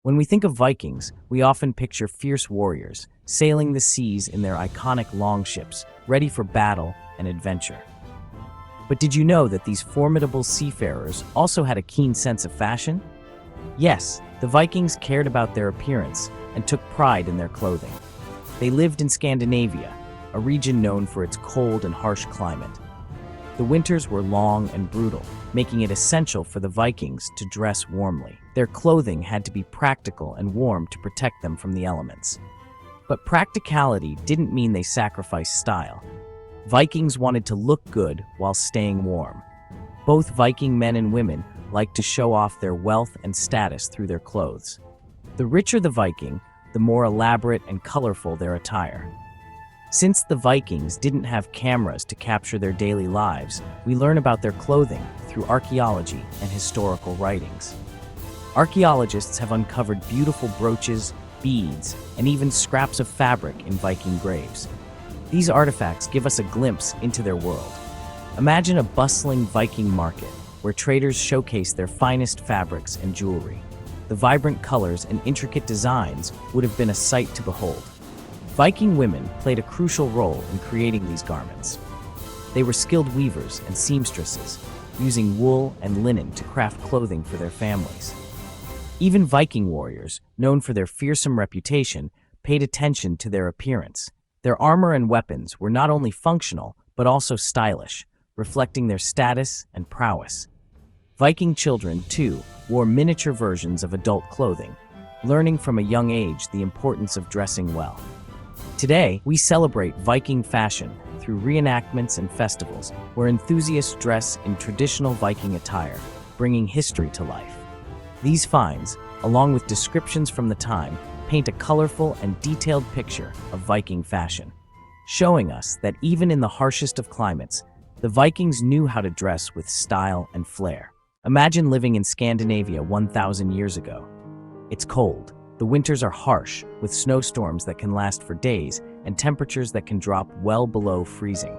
When we think of Vikings, we often picture fierce warriors, sailing the seas in their iconic longships, ready for battle and adventure. But did you know that these formidable seafarers also had a keen sense of fashion? Yes, the Vikings cared about their appearance and took pride in their clothing. They lived in Scandinavia, a region known for its cold and harsh climate. The winters were long and brutal, making it essential for the Vikings to dress warmly. Their clothing had to be practical and warm to protect them from the elements. But practicality didn't mean they sacrificed style. Vikings wanted to look good while staying warm. Both Viking men and women liked to show off their wealth and status through their clothes. The richer the Viking, the more elaborate and colorful their attire. Since the Vikings didn't have cameras to capture their daily lives, we learn about their clothing through archaeology and historical writings. Archaeologists have uncovered beautiful brooches, beads, and even scraps of fabric in Viking graves. These artifacts give us a glimpse into their world. Imagine a bustling Viking market where traders showcase their finest fabrics and jewelry. The vibrant colors and intricate designs would have been a sight to behold. Viking women played a crucial role in creating these garments. They were skilled weavers and seamstresses, using wool and linen to craft clothing for their families. Even Viking warriors, known for their fearsome reputation, paid attention to their appearance. Their armor and weapons were not only functional, but also stylish, reflecting their status and prowess. Viking children, too, wore miniature versions of adult clothing, learning from a young age the importance of dressing well. Today, we celebrate Viking fashion through reenactments and festivals, where enthusiasts dress in traditional Viking attire, bringing history to life. These finds, along with descriptions from the time, paint a colorful and detailed picture of Viking fashion, showing us that even in the harshest of climates, the Vikings knew how to dress with style and flair. Imagine living in Scandinavia 1,000 years ago. It's cold. The winters are harsh, with snowstorms that can last for days and temperatures that can drop well below freezing.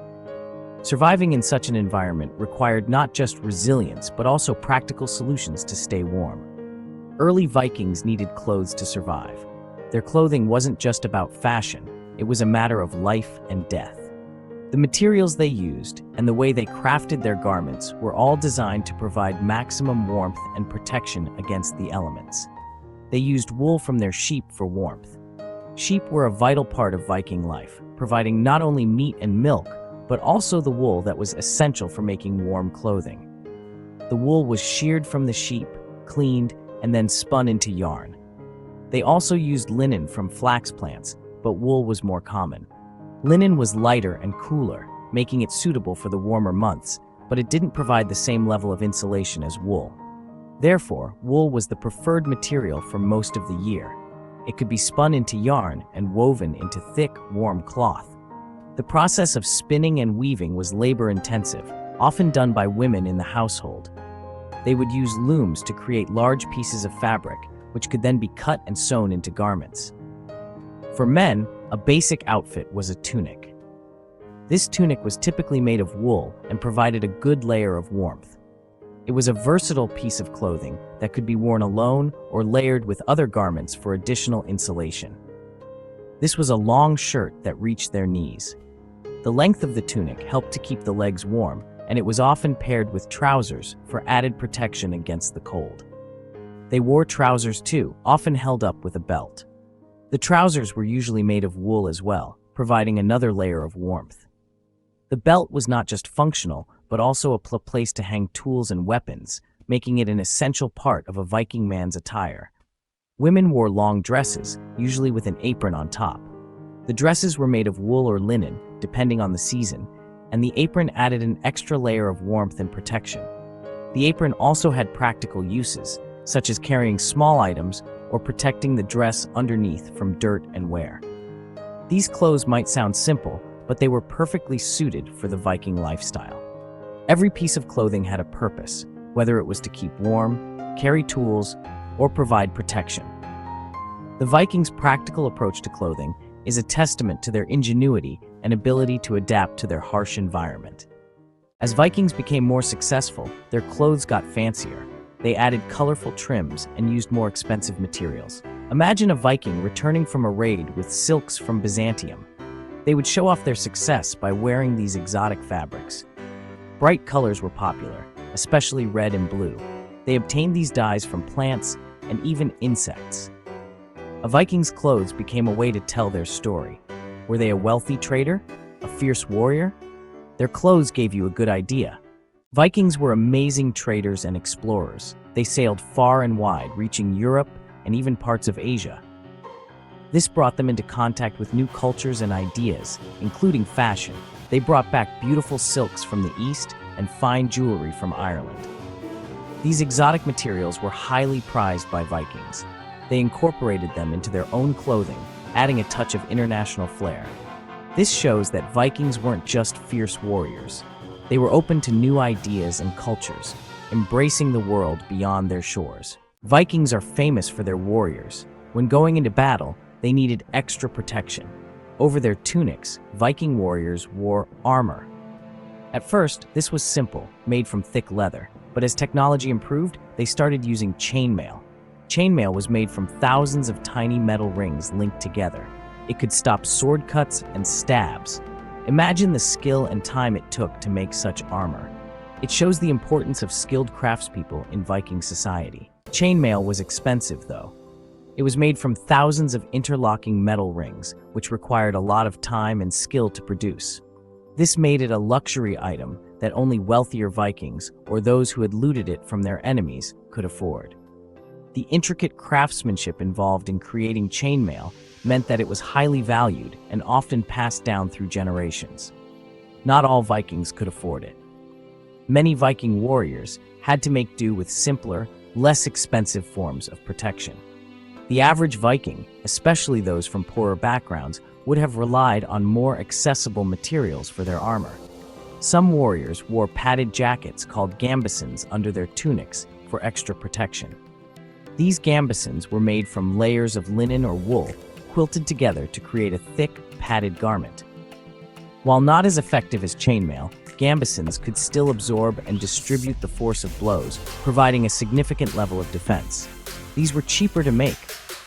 Surviving in such an environment required not just resilience, but also practical solutions to stay warm. Early Vikings needed clothes to survive. Their clothing wasn't just about fashion, it was a matter of life and death. The materials they used and the way they crafted their garments were all designed to provide maximum warmth and protection against the elements. They used wool from their sheep for warmth. Sheep were a vital part of Viking life, providing not only meat and milk, but also the wool that was essential for making warm clothing. The wool was sheared from the sheep, cleaned, and then spun into yarn. They also used linen from flax plants, but wool was more common. Linen was lighter and cooler, making it suitable for the warmer months, but it didn't provide the same level of insulation as wool. Therefore, wool was the preferred material for most of the year. It could be spun into yarn and woven into thick, warm cloth. The process of spinning and weaving was labor-intensive, often done by women in the household. They would use looms to create large pieces of fabric, which could then be cut and sewn into garments. For men, a basic outfit was a tunic. This tunic was typically made of wool and provided a good layer of warmth. It was a versatile piece of clothing that could be worn alone or layered with other garments for additional insulation. This was a long shirt that reached their knees. The length of the tunic helped to keep the legs warm, and it was often paired with trousers for added protection against the cold. They wore trousers too, often held up with a belt. The trousers were usually made of wool as well, providing another layer of warmth. The belt was not just functional, but also a place to hang tools and weapons, making it an essential part of a Viking man's attire. Women wore long dresses, usually with an apron on top. The dresses were made of wool or linen, depending on the season, and the apron added an extra layer of warmth and protection. The apron also had practical uses, such as carrying small items or protecting the dress underneath from dirt and wear. These clothes might sound simple, but they were perfectly suited for the Viking lifestyle. Every piece of clothing had a purpose, whether it was to keep warm, carry tools, or provide protection. The Vikings' practical approach to clothing is a testament to their ingenuity and ability to adapt to their harsh environment. As Vikings became more successful, their clothes got fancier. they added colorful trims and used more expensive materials. Imagine a Viking returning from a raid with silks from Byzantium. They would show off their success by wearing these exotic fabrics. Bright colors were popular, especially red and blue. They obtained these dyes from plants and even insects. A Viking's clothes became a way to tell their story. Were they a wealthy trader? A fierce warrior? Their clothes gave you a good idea. Vikings were amazing traders and explorers. They sailed far and wide, reaching Europe and even parts of Asia. This brought them into contact with new cultures and ideas, including fashion. They brought back beautiful silks from the East and fine jewelry from Ireland. These exotic materials were highly prized by Vikings. They incorporated them into their own clothing, adding a touch of international flair. This shows that Vikings weren't just fierce warriors. They were open to new ideas and cultures, embracing the world beyond their shores. Vikings are famous for their warriors. When going into battle, they needed extra protection. Over their tunics, Viking warriors wore armor. At first, this was simple, made from thick leather, but as technology improved, they started using chainmail. Chainmail was made from thousands of tiny metal rings linked together. It could stop sword cuts and stabs. Imagine the skill and time it took to make such armor. It shows the importance of skilled craftspeople in Viking society. Chainmail was expensive, though. It was made from thousands of interlocking metal rings, which required a lot of time and skill to produce. This made it a luxury item that only wealthier Vikings, or those who had looted it from their enemies, could afford. The intricate craftsmanship involved in creating chainmail meant that it was highly valued and often passed down through generations. Not all Vikings could afford it. Many Viking warriors had to make do with simpler, less expensive forms of protection. The average Viking, especially those from poorer backgrounds, would have relied on more accessible materials for their armor. Some warriors wore padded jackets called gambesons under their tunics for extra protection. These gambesons were made from layers of linen or wool quilted together to create a thick, padded garment. While not as effective as chainmail, gambesons could still absorb and distribute the force of blows, providing a significant level of defense. These were cheaper to make,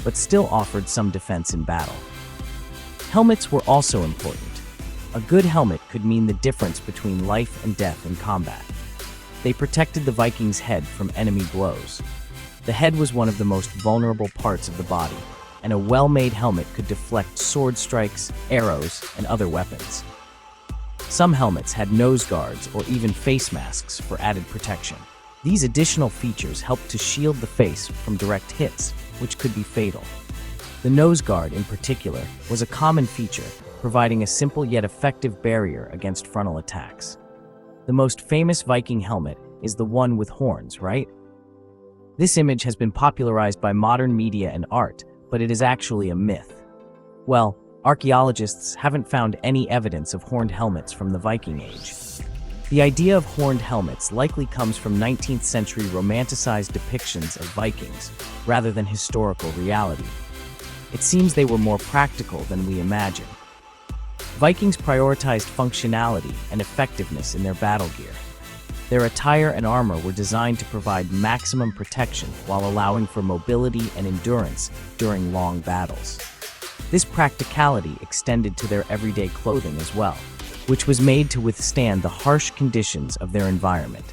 but still offered some defense in battle. Helmets were also important. A good helmet could mean the difference between life and death in combat. They protected the Viking's head from enemy blows. The head was one of the most vulnerable parts of the body, and a well-made helmet could deflect sword strikes, arrows, and other weapons. Some helmets had nose guards or even face masks for added protection. These additional features helped to shield the face from direct hits, which could be fatal. The nose guard, in particular, was a common feature, providing a simple yet effective barrier against frontal attacks. The most famous Viking helmet is the one with horns, right? This image has been popularized by modern media and art, but it is actually a myth. Well, archaeologists haven't found any evidence of horned helmets from the Viking Age. The idea of horned helmets likely comes from 19th century romanticized depictions of Vikings, rather than historical reality. It seems they were more practical than we imagine. Vikings prioritized functionality and effectiveness in their battle gear. Their attire and armor were designed to provide maximum protection while allowing for mobility and endurance during long battles. This practicality extended to their everyday clothing as well, which was made to withstand the harsh conditions of their environment.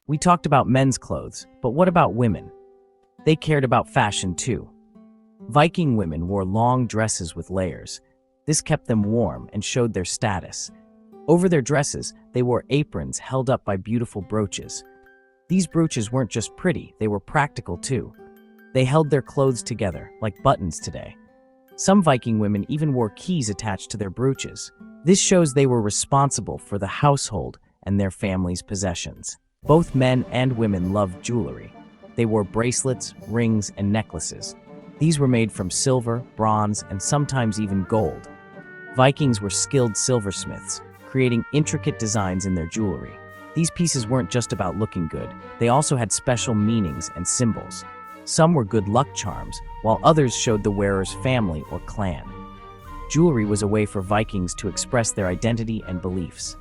We talked about men's clothes, but what about women? They cared about fashion too. Viking women wore long dresses with layers. This kept them warm and showed their status. Over their dresses, they wore aprons held up by beautiful brooches. These brooches weren't just pretty, they were practical too. They held their clothes together, like buttons today. Some Viking women even wore keys attached to their brooches. This shows they were responsible for the household and their family's possessions. Both men and women loved jewelry. They wore bracelets, rings, and necklaces. These were made from silver, bronze, and sometimes even gold. Vikings were skilled silversmiths, creating intricate designs in their jewelry. These pieces weren't just about looking good, they also had special meanings and symbols. Some were good luck charms, while others showed the wearer's family or clan. Jewelry was a way for Vikings to express their identity and beliefs.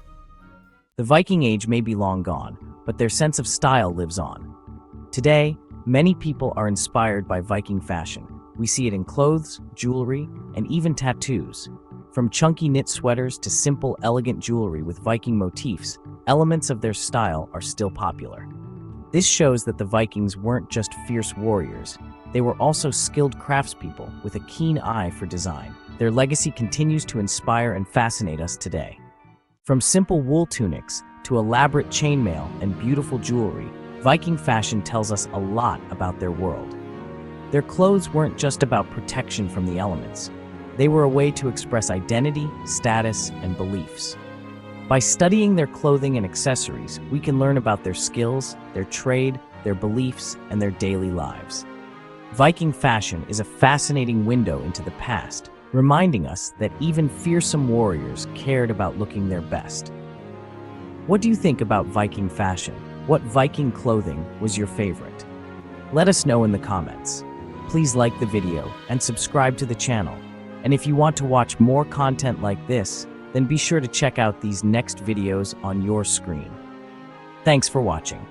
The Viking Age may be long gone, but their sense of style lives on. Today, many people are inspired by Viking fashion. We see it in clothes, jewelry, and even tattoos. From chunky knit sweaters to simple, elegant jewelry with Viking motifs, elements of their style are still popular. This shows that the Vikings weren't just fierce warriors, they were also skilled craftspeople with a keen eye for design. Their legacy continues to inspire and fascinate us today. From simple wool tunics to elaborate chainmail and beautiful jewelry, Viking fashion tells us a lot about their world. Their clothes weren't just about protection from the elements. They were a way to express identity, status, and beliefs. By studying their clothing and accessories, we can learn about their skills, their trade, their beliefs, and their daily lives. Viking fashion is a fascinating window into the past, reminding us that even fearsome warriors cared about looking their best. What do you think about Viking fashion? What Viking clothing was your favorite? Let us know in the comments. Please like the video and subscribe to the channel. And if you want to watch more content like this, then be sure to check out these next videos on your screen. Thanks for watching.